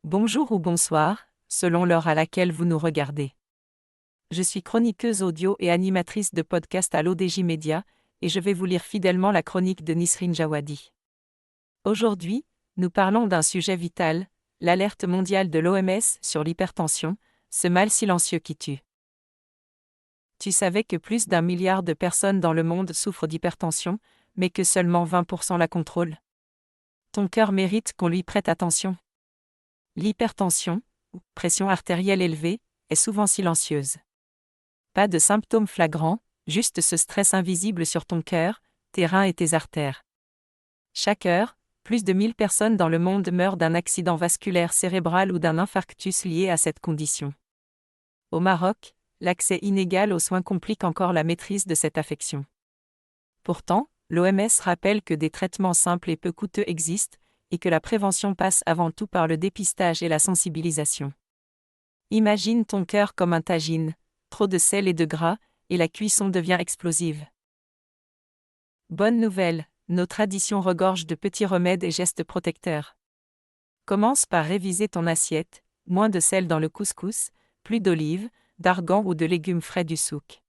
Bonjour ou bonsoir, selon l'heure à laquelle vous nous regardez. Je suis chroniqueuse audio et animatrice de podcast à l'ODJ Média, et je vais vous lire fidèlement la chronique de Nisrine Jawadi. Aujourd'hui, nous parlons d'un sujet vital, l'alerte mondiale de l'OMS sur l'hypertension, ce mal silencieux qui tue. Tu savais que plus d'1 milliard de personnes dans le monde souffrent d'hypertension, mais que seulement 20% la contrôlent? Ton cœur mérite qu'on lui prête attention. L'hypertension, ou pression artérielle élevée, est souvent silencieuse. Pas de symptômes flagrants, juste ce stress invisible sur ton cœur, tes reins et tes artères. Chaque heure, plus de 1000 personnes dans le monde meurent d'un accident vasculaire cérébral ou d'un infarctus lié à cette condition. Au Maroc, l'accès inégal aux soins complique encore la maîtrise de cette affection. Pourtant, l'OMS rappelle que des traitements simples et peu coûteux existent, et que la prévention passe avant tout par le dépistage et la sensibilisation. Imagine ton cœur comme un tagine, trop de sel et de gras, et la cuisson devient explosive. Bonne nouvelle, nos traditions regorgent de petits remèdes et gestes protecteurs. Commence par réviser ton assiette, moins de sel dans le couscous, plus d'olives, d'argan ou de légumes frais du souk.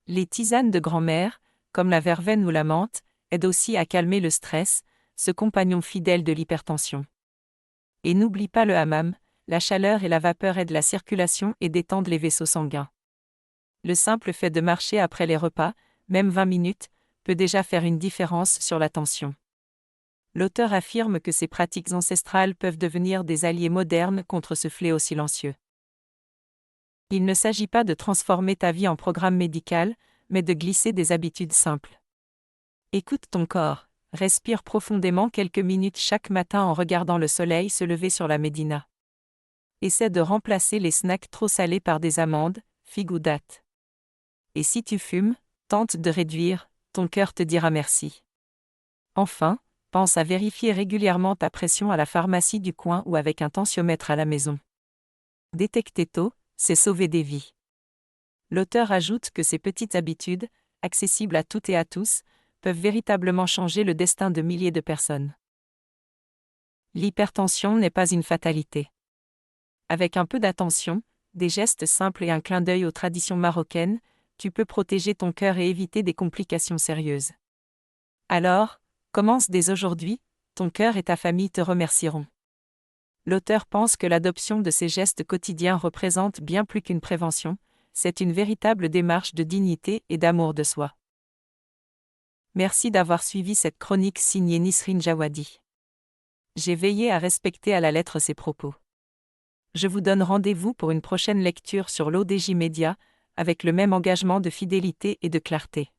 Les tisanes de grand-mère, comme la verveine ou la menthe, aident aussi à calmer le stress, ce compagnon fidèle de l'hypertension. Et n'oublie pas le hammam, la chaleur et la vapeur aident la circulation et détendent les vaisseaux sanguins. Le simple fait de marcher après les repas, même 20 minutes, peut déjà faire une différence sur la tension. L'auteur affirme que ces pratiques ancestrales peuvent devenir des alliés modernes contre ce fléau silencieux. Il ne s'agit pas de transformer ta vie en programme médical, mais de glisser des habitudes simples. Écoute ton corps. Respire profondément quelques minutes chaque matin en regardant le soleil se lever sur la Médina. Essaie de remplacer les snacks trop salés par des amandes, figues ou dattes. Et si tu fumes, tente de réduire, ton cœur te dira merci. Enfin, pense à vérifier régulièrement ta pression à la pharmacie du coin ou avec un tensiomètre à la maison. Détecter tôt, c'est sauver des vies. L'auteur ajoute que ces petites habitudes, accessibles à toutes et à tous, peuvent véritablement changer le destin de milliers de personnes. L'hypertension n'est pas une fatalité. Avec un peu d'attention, des gestes simples et un clin d'œil aux traditions marocaines, tu peux protéger ton cœur et éviter des complications sérieuses. Alors, commence dès aujourd'hui, ton cœur et ta famille te remercieront. L'auteur pense que l'adoption de ces gestes quotidiens représente bien plus qu'une prévention, c'est une véritable démarche de dignité et d'amour de soi. Merci d'avoir suivi cette chronique signée Nisrine Jawadi. J'ai veillé à respecter à la lettre ses propos. Je vous donne rendez-vous pour une prochaine lecture sur l'ODJ Média, avec le même engagement de fidélité et de clarté.